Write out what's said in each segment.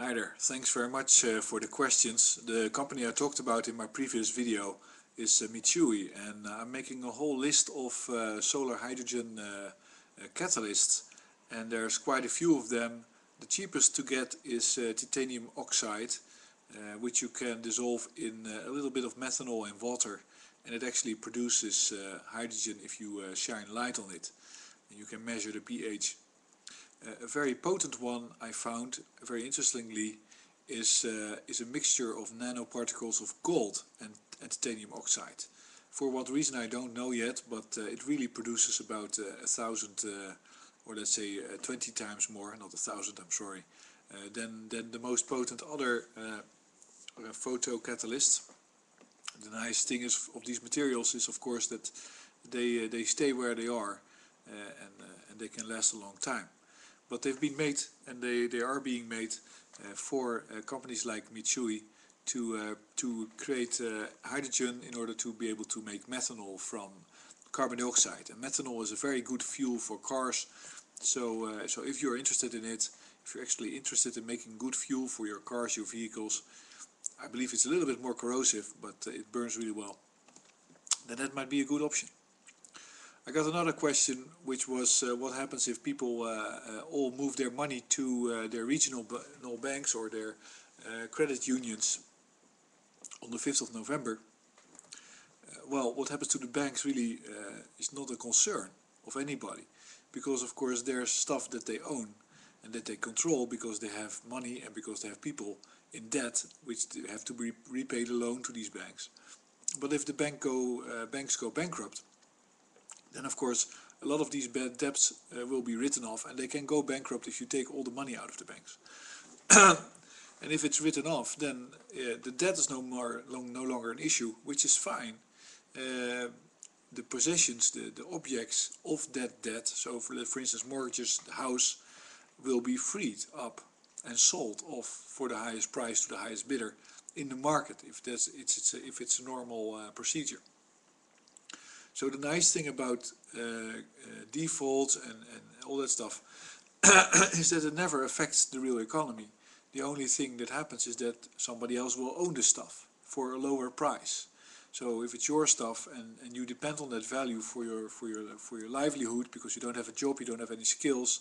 Hi there, thanks very much for the questions. The company I talked about in my previous video is Mitsui, and I'm making a whole list of solar hydrogen catalysts, and there's quite a few of them. The cheapest to get is titanium oxide, which you can dissolve in a little bit of methanol and water, and it actually produces hydrogen if you shine light on it. And you can measure the pH. A very potent one I found, very interestingly, is a mixture of nanoparticles of gold and titanium oxide. For what reason I don't know yet, but it really produces about 1,000 or let's say 20 times more, not 1,000, I'm sorry, than the most potent other photocatalysts. The nice thing is of these materials is of course that they stay where they are and they can last a long time. But they've been made, and they are being made for companies like Mitsui to create hydrogen in order to be able to make methanol from carbon dioxide. And methanol is a very good fuel for cars. So if you're interested in it, if you're actually interested in making good fuel for your cars, your vehicles, I believe it's a little bit more corrosive, but it burns really well. Then that might be a good option. I got another question, which was what happens if people all move their money to their regional banks or their credit unions on the 5th of November. Well, what happens to the banks really is not a concern of anybody, because of course there's stuff that they own and that they control because they have money and because they have people in debt which they have to repay the loan to these banks. But if the banks go bankrupt, then of course a lot of these bad debts will be written off, and they can go bankrupt if you take all the money out of the banks. And if it's written off, then the debt is no longer an issue, which is fine. The possessions, the objects of that debt, so for instance mortgages, the house, will be freed up and sold off for the highest price to the highest bidder in the market, if it's a normal procedure. So the nice thing about defaults and all that stuff is that it never affects the real economy. The only thing that happens is that somebody else will own the stuff for a lower price. So if it's your stuff and you depend on that value for your livelihood because you don't have a job, you don't have any skills,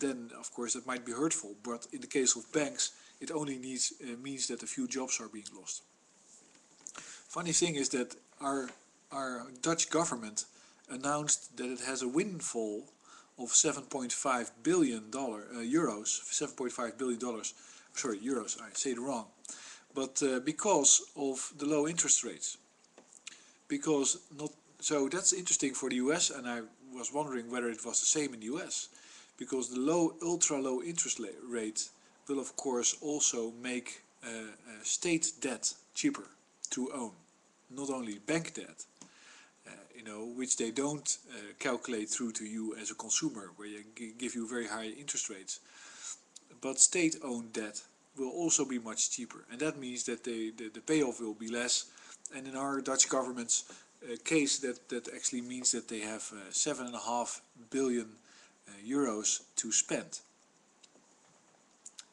then of course that might be hurtful. But in the case of banks, it only means that a few jobs are being lost. Funny thing is that our Dutch government announced that it has a windfall of $7.5 billion euros, $7.5 billion, sorry, euros, I say it wrong, but because of the low interest rates. So that's interesting for the US, and I was wondering whether it was the same in the US, because the ultra low interest rate will of course also make state debt cheaper to own. Not only bank debt, which they don't calculate through to you as a consumer, where they give you very high interest rates, but state-owned debt will also be much cheaper, and that means that the payoff will be less. And in our Dutch government's case, that actually means that they have 7.5 billion euros to spend.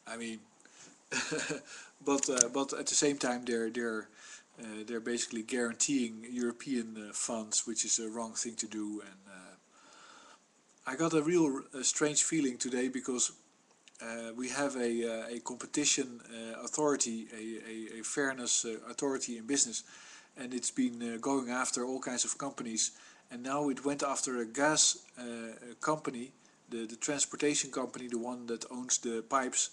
I mean, but at the same time they're basically guaranteeing European funds, which is a wrong thing to do. And I got a real strange feeling today because we have a competition authority, a fairness authority in business, and it's been going after all kinds of companies, and now it went after a gas company, the transportation company, the one that owns the pipes.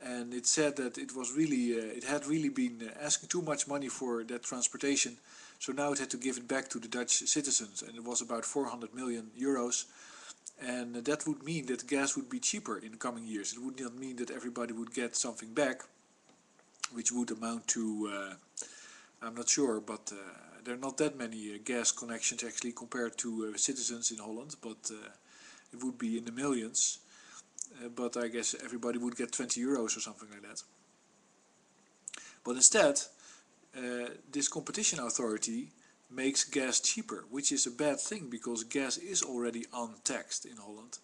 And it said that it was really, it had really been asking too much money for that transportation, so now it had to give it back to the Dutch citizens, and it was about 400 million euros. And that would mean that gas would be cheaper in the coming years. It would not mean that everybody would get something back, which would amount to, I'm not sure, but there are not that many gas connections actually compared to citizens in Holland, but it would be in the millions. But I guess everybody would get 20 euros or something like that. But instead, this competition authority makes gas cheaper, which is a bad thing because gas is already untaxed in Holland.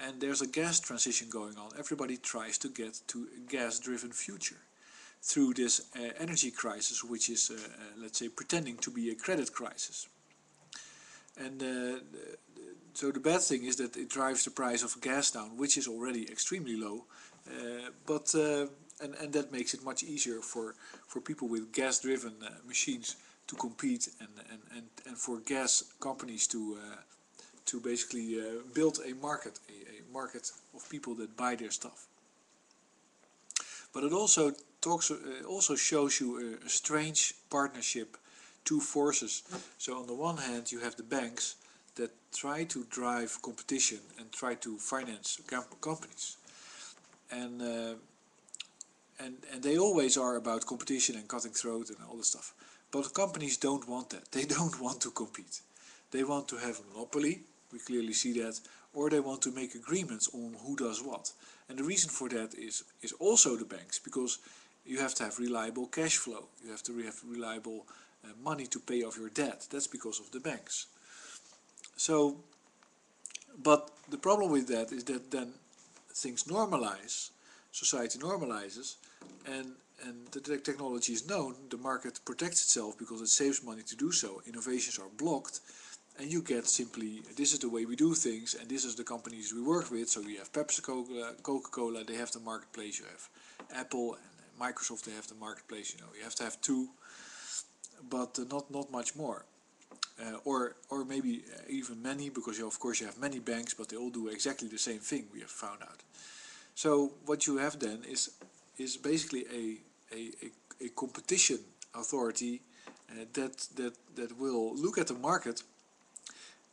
and there's a gas transition going on. Everybody tries to get to a gas-driven future through this energy crisis, which is, let's say, pretending to be a credit crisis. And so the bad thing is that it drives the price of gas down, which is already extremely low, and that makes it much easier for people with gas-driven machines to compete, and for gas companies to basically build a market of people that buy their stuff. But it also also shows you a strange partnership, two forces. So on the one hand you have the banks that try to drive competition and try to finance companies, and they always are about competition and cutting throat and all this stuff. But companies don't want that. They don't want to compete. They want to have a monopoly, we clearly see that, or they want to make agreements on who does what. And the reason for that is also the banks, because you have to have reliable cash flow. You have to have reliable money to pay off your debt. That's because of the banks. So, but the problem with that is that then things normalize, society normalizes, and the technology is known, the market protects itself because it saves money to do so. Innovations are blocked, and you get simply, this is the way we do things, and this is the companies we work with. So you have Pepsi, Coca-Cola, they have the marketplace. You have Apple and Microsoft, they have the marketplace. You know, you have to have two, but not much more. Or maybe even many, because of course you have many banks, but they all do exactly the same thing, we have found out. So what you have then is basically a competition authority that will look at the market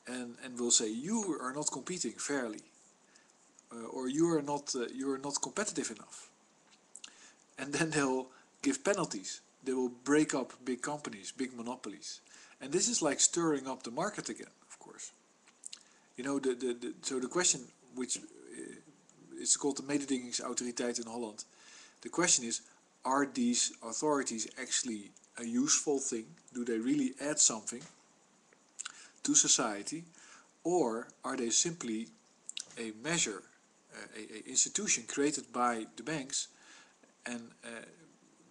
and will say, you are not competing fairly, or you are not competitive enough. And then they'll give penalties. They will break up big companies, big monopolies. And this is like stirring up the market again, of course. You know, so the question, which it's called the mededingingsautoriteit in Holland. The question is, are these authorities actually a useful thing? Do they really add something to society? Or are they simply a measure, an institution created by the banks and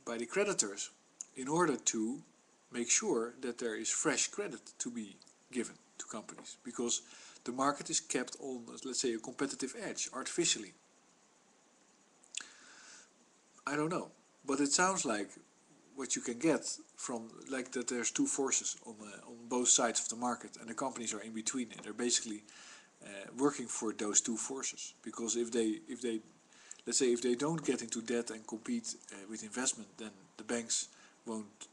by the creditors in order to make sure that there is fresh credit to be given to companies, because the market is kept on, let's say, a competitive edge artificially. I don't know, but it sounds like what you can get from, like, that there's two forces on both sides of the market, and the companies are in between, and they're basically working for those two forces. Because if they let's say if they don't get into debt and compete with investment, then the banks won't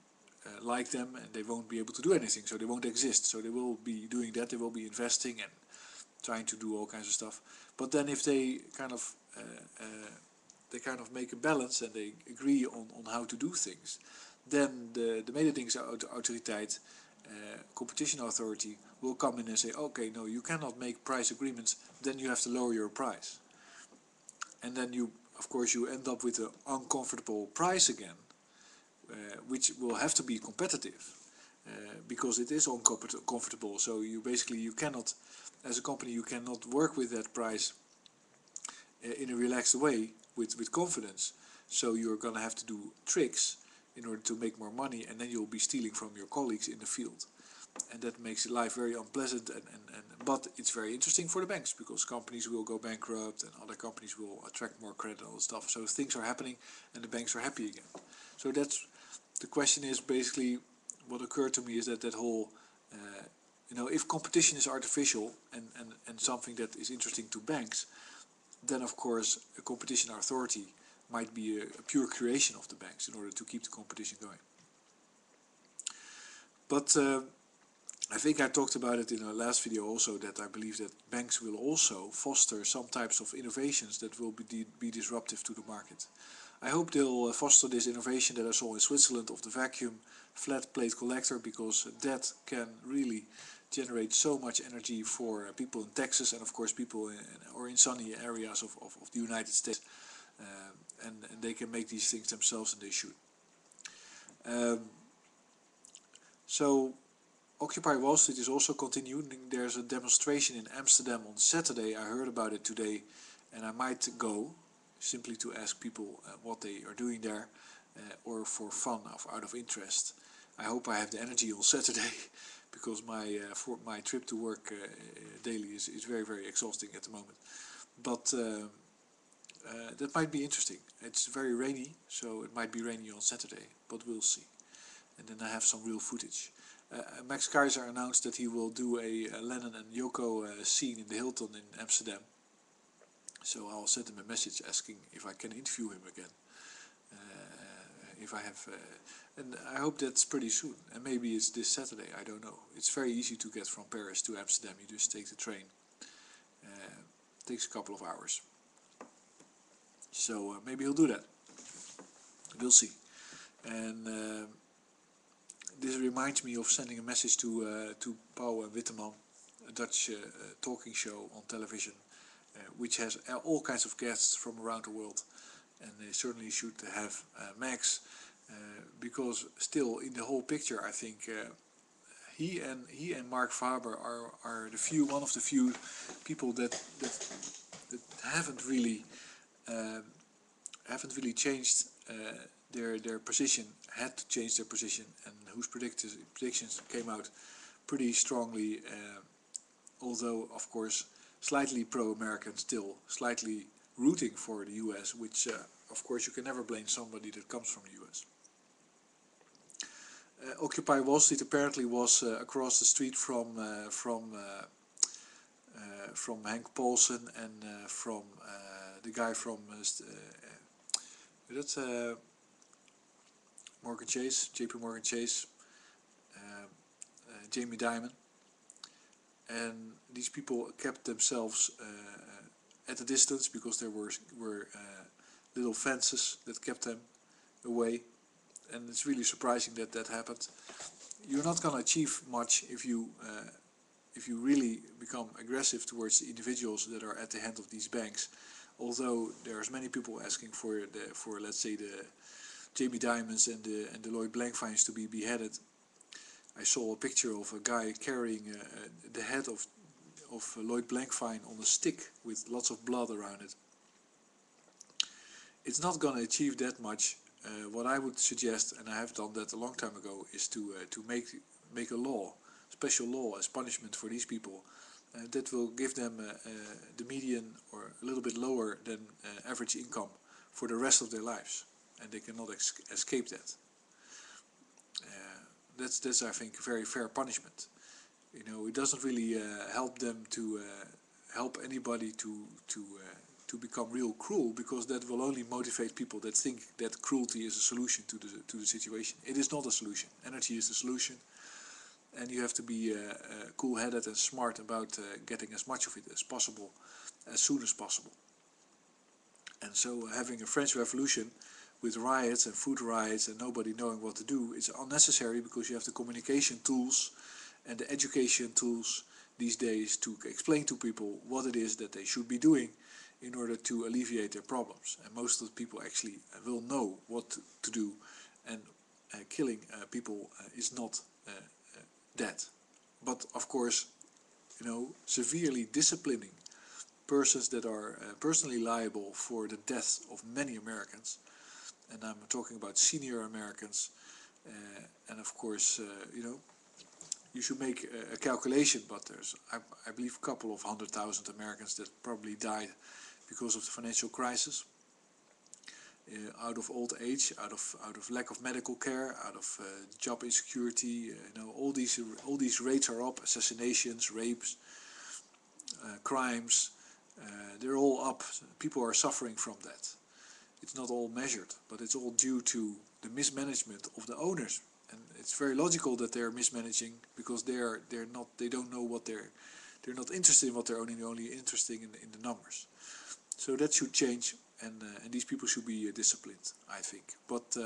like them, and they won't be able to do anything, so they won't exist. So they will be doing that, they will be investing and trying to do all kinds of stuff. But then if they kind of make a balance and they agree on how to do things, then the mededingingsautoriteit, competition authority, will come in and say, okay, no, you cannot make price agreements, then you have to lower your price. And then you, of course, you end up with an uncomfortable price again, which will have to be competitive, because it is uncomfortable. So you cannot, as a company, you cannot work with that price in a relaxed way with confidence. So you're going to have to do tricks in order to make more money, and then you'll be stealing from your colleagues in the field. And that makes life very unpleasant, but it's very interesting for the banks, because companies will go bankrupt and other companies will attract more credit and all this stuff. So things are happening and the banks are happy again. So that's the question. Is basically what occurred to me is that whole you know, if competition is artificial and something that is interesting to banks, then of course a competition authority might be a pure creation of the banks in order to keep the competition going. But I think I talked about it in our last video also, that I believe that banks will also foster some types of innovations that will be disruptive to the market. I hope they'll foster this innovation that I saw in Switzerland of the vacuum flat plate collector, because that can really generate so much energy for people in Texas, and of course people in sunny areas of the United States, and they can make these things themselves, and they should. So Occupy Wall Street is also continuing. There's a demonstration in Amsterdam on Saturday. I heard about it today, and I might go simply to ask people what they are doing there, or for fun, out of interest. I hope I have the energy on Saturday, because my trip to work daily is very exhausting at the moment. But that might be interesting. It's very rainy, so it might be rainy on Saturday, but we'll see. And then I have some real footage. Max Keiser announced that he will do a Lennon and Yoko scene in the Hilton in Amsterdam. So I'll send him a message asking if I can interview him again. If I have, and I hope that's pretty soon. And maybe it's this Saturday. I don't know. It's very easy to get from Paris to Amsterdam. You just take the train. Takes a couple of hours. So maybe he'll do that. We'll see. And this reminds me of sending a message to Pauw and Witteman, a Dutch talking show on television, which has all kinds of guests from around the world, and they certainly should have Max, because still in the whole picture, I think he and Mark Faber are one of the few people that haven't really changed their position, had to change their position, and whose predictions came out pretty strongly, although of course slightly pro-American still, slightly rooting for the US, which of course you can never blame somebody that comes from the US. Occupy Wall Street apparently was across the street from Hank Paulson and from the guy from Morgan Chase, JP Morgan Chase, Jamie Dimon, and these people kept themselves at a distance because there were little fences that kept them away, and it's really surprising that that happened. You're not going to achieve much if you really become aggressive towards the individuals that are at the hand of these banks. Although there's many people asking for let's say the Jamie Dimons and the Lloyd Blankfeins to be beheaded. I saw a picture of a guy carrying the head of Lloyd Blankfein on a stick with lots of blood around it. It's not going to achieve that much. What I would suggest, and I have done that a long time ago, is to make a law, special law as punishment for these people. That will give them the median or a little bit lower than average income for the rest of their lives, and they cannot escape that. That's I think a very fair punishment. You know, it doesn't really help them to help anybody to become real cruel, because that will only motivate people that think that cruelty is a solution to the situation. It is not a solution. Energy is the solution. And you have to be cool-headed and smart about getting as much of it as possible, as soon as possible. And so having a French Revolution with riots and food riots and nobody knowing what to do is unnecessary, because you have the communication tools and the education tools these days to explain to people what it is that they should be doing in order to alleviate their problems. And most of the people actually will know what to do, and killing people is not that. But of course, you know, severely disciplining persons that are personally liable for the death of many Americans, and I'm talking about senior Americans, and of course, you know, you should make a calculation, but there's, I believe, a couple of 100,000 Americans that probably died because of the financial crisis, out of old age, out of lack of medical care, out of job insecurity. You know, all these rates are up: assassinations, rapes, crimes. They're all up. People are suffering from that. It's not all measured, but it's all due to the mismanagement of the owners. And it's very logical that they're mismanaging, because they don't know what they're not interested in what they're owning. They're only interested in the numbers. So that should change, and these people should be disciplined, I think. But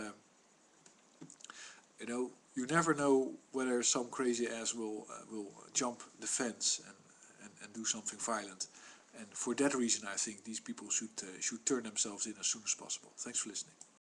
you know, you never know whether some crazy ass will jump the fence and do something violent. And for that reason, I think these people should turn themselves in as soon as possible. Thanks for listening.